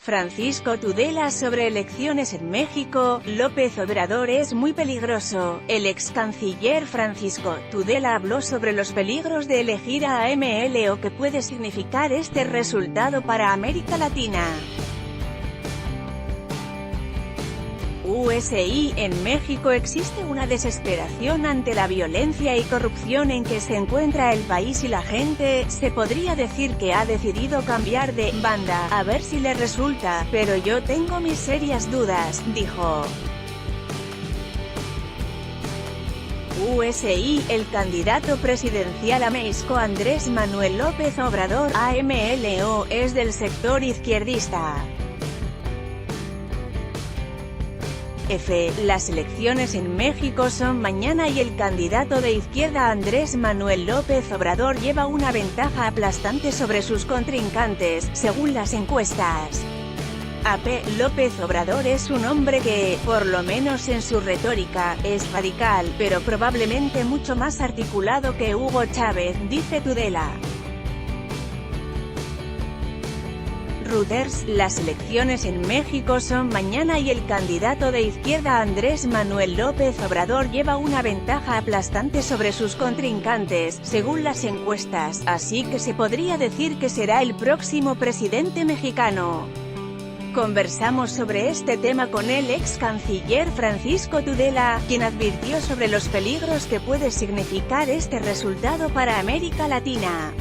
Francisco Tudela sobre elecciones en México. López Obrador es muy peligroso. El ex canciller Francisco Tudela habló sobre los peligros de elegir a AMLO o que puede significar este resultado para América Latina. USI, en México existe una desesperación ante la violencia y corrupción en que se encuentra el país y la gente, se podría decir que ha decidido cambiar de banda, a ver si le resulta, pero yo tengo mis serias dudas, dijo. USI, el candidato presidencial a México Andrés Manuel López Obrador, AMLO, es del sector izquierdista. Las elecciones en México son mañana y el candidato de izquierda Andrés Manuel López Obrador lleva una ventaja aplastante sobre sus contrincantes, según las encuestas. López Obrador es un hombre que, por lo menos en su retórica, es radical, pero probablemente mucho más articulado que Hugo Chávez, dice Tudela. Reuters, las elecciones en México son mañana y el candidato de izquierda Andrés Manuel López Obrador lleva una ventaja aplastante sobre sus contrincantes, según las encuestas, así que se podría decir que será el próximo presidente mexicano. Conversamos sobre este tema con el ex canciller Francisco Tudela, quien advirtió sobre los peligros que puede significar este resultado para América Latina.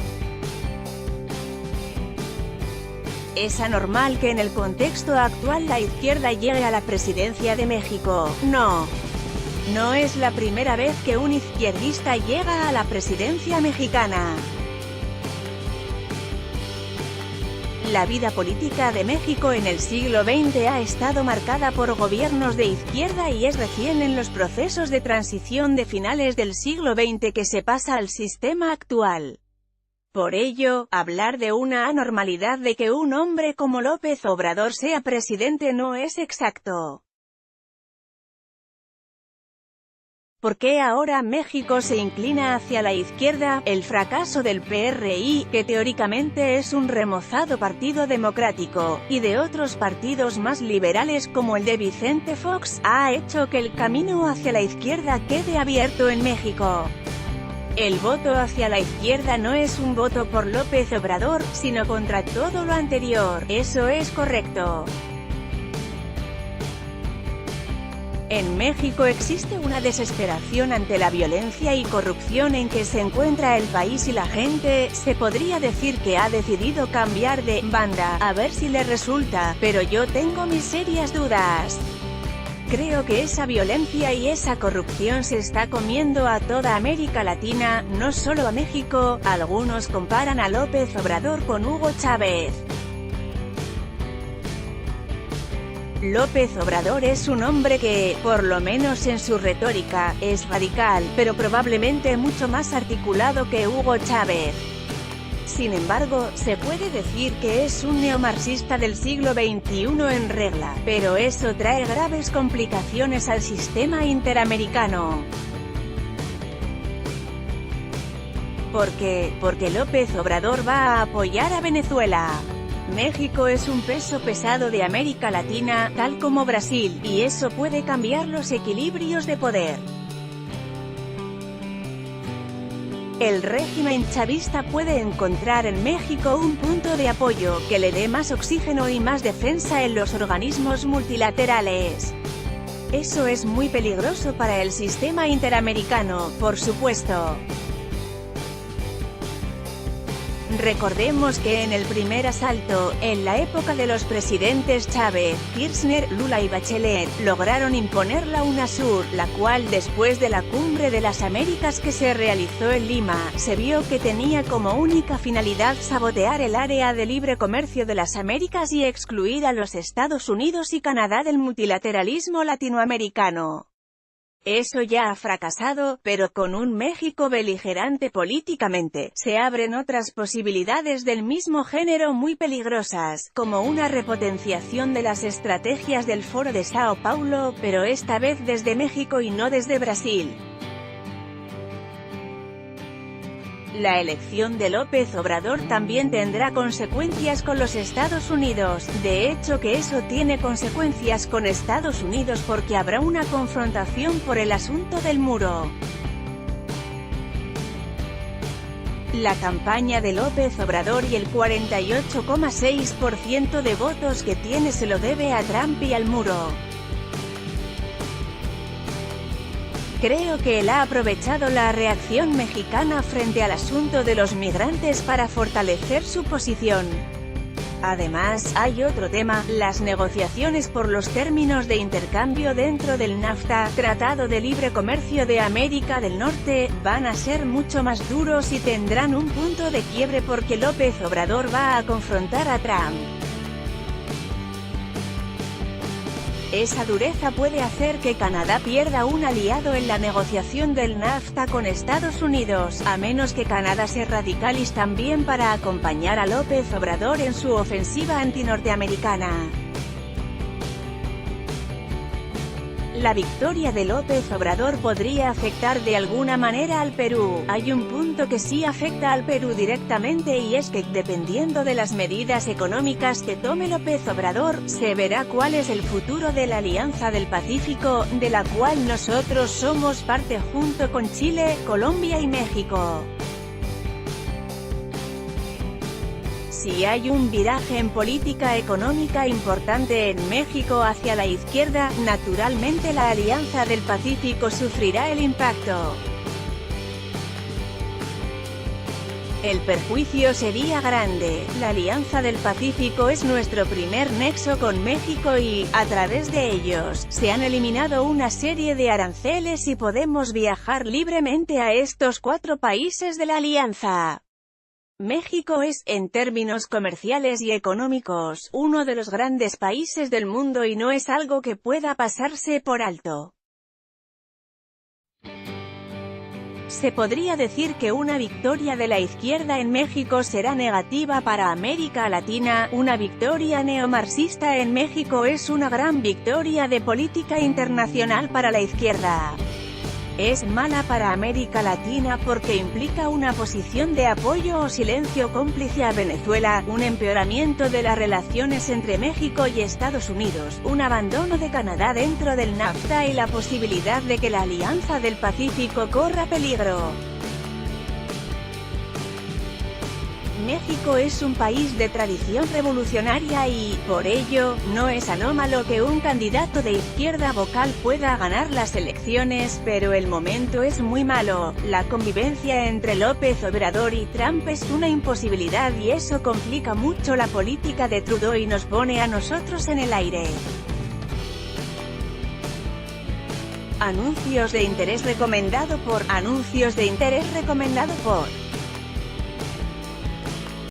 Es anormal que en el contexto actual la izquierda llegue a la presidencia de México. No es la primera vez que un izquierdista llega a la presidencia mexicana. La vida política de México en el siglo XX ha estado marcada por gobiernos de izquierda y es recién en los procesos de transición de finales del siglo XX que se pasa al sistema actual. Por ello, hablar de una anormalidad de que un hombre como López Obrador sea presidente no es exacto. ¿Por qué ahora México se inclina hacia la izquierda? El fracaso del PRI, que teóricamente es un remozado partido democrático, y de otros partidos más liberales como el de Vicente Fox, ha hecho que el camino hacia la izquierda quede abierto en México. El voto hacia la izquierda no es un voto por López Obrador, sino contra todo lo anterior, eso es correcto. En México existe una desesperación ante la violencia y corrupción en que se encuentra el país y la gente, se podría decir que ha decidido cambiar de banda, a ver si le resulta, pero yo tengo mis serias dudas. Creo que esa violencia y esa corrupción se está comiendo a toda América Latina, no solo a México. Algunos comparan a López Obrador con Hugo Chávez. López Obrador es un hombre que, por lo menos en su retórica, es radical, pero probablemente mucho más articulado que Hugo Chávez. Sin embargo, se puede decir que es un neomarxista del siglo XXI en regla, pero eso trae graves complicaciones al sistema interamericano. ¿Por qué? Porque López Obrador va a apoyar a Venezuela. México es un peso pesado de América Latina, tal como Brasil, y eso puede cambiar los equilibrios de poder. El régimen chavista puede encontrar en México un punto de apoyo, que le dé más oxígeno y más defensa en los organismos multilaterales. Eso es muy peligroso para el sistema interamericano, por supuesto. Recordemos que en el primer asalto, en la época de los presidentes Chávez, Kirchner, Lula y Bachelet, lograron imponer la UNASUR, la cual después de la Cumbre de las Américas que se realizó en Lima, se vio que tenía como única finalidad sabotear el área de libre comercio de las Américas y excluir a los Estados Unidos y Canadá del multilateralismo latinoamericano. Eso ya ha fracasado, pero con un México beligerante políticamente, se abren otras posibilidades del mismo género muy peligrosas, como una repotenciación de las estrategias del Foro de Sao Paulo, pero esta vez desde México y no desde Brasil. La elección de López Obrador también tendrá consecuencias con los Estados Unidos, de hecho que eso tiene consecuencias con Estados Unidos porque habrá una confrontación por el asunto del muro. La campaña de López Obrador y el 48,6% de votos que tiene se lo debe a Trump y al muro. Creo que él ha aprovechado la reacción mexicana frente al asunto de los migrantes para fortalecer su posición. Además, hay otro tema, las negociaciones por los términos de intercambio dentro del NAFTA, Tratado de Libre Comercio de América del Norte, van a ser mucho más duros y tendrán un punto de quiebre porque López Obrador va a confrontar a Trump. Esa dureza puede hacer que Canadá pierda un aliado en la negociación del NAFTA con Estados Unidos, a menos que Canadá se radicalice también para acompañar a López Obrador en su ofensiva antinorteamericana. La victoria de López Obrador podría afectar de alguna manera al Perú. Hay un punto que sí afecta al Perú directamente y es que, dependiendo de las medidas económicas que tome López Obrador, se verá cuál es el futuro de la Alianza del Pacífico, de la cual nosotros somos parte junto con Chile, Colombia y México. Si hay un viraje en política económica importante en México hacia la izquierda, naturalmente la Alianza del Pacífico sufrirá el impacto. El perjuicio sería grande. La Alianza del Pacífico es nuestro primer nexo con México y, a través de ellos, se han eliminado una serie de aranceles y podemos viajar libremente a estos 4 países de la Alianza. México es, en términos comerciales y económicos, uno de los grandes países del mundo y no es algo que pueda pasarse por alto. Se podría decir que una victoria de la izquierda en México será negativa para América Latina, una victoria neomarxista en México es una gran victoria de política internacional para la izquierda. Es mala para América Latina porque implica una posición de apoyo o silencio cómplice a Venezuela, un empeoramiento de las relaciones entre México y Estados Unidos, un abandono de Canadá dentro del NAFTA y la posibilidad de que la Alianza del Pacífico corra peligro. México es un país de tradición revolucionaria y, por ello, no es anómalo que un candidato de izquierda vocal pueda ganar las elecciones, pero el momento es muy malo. La convivencia entre López Obrador y Trump es una imposibilidad y eso complica mucho la política de Trudeau y nos pone a nosotros en el aire. Anuncios de interés recomendado por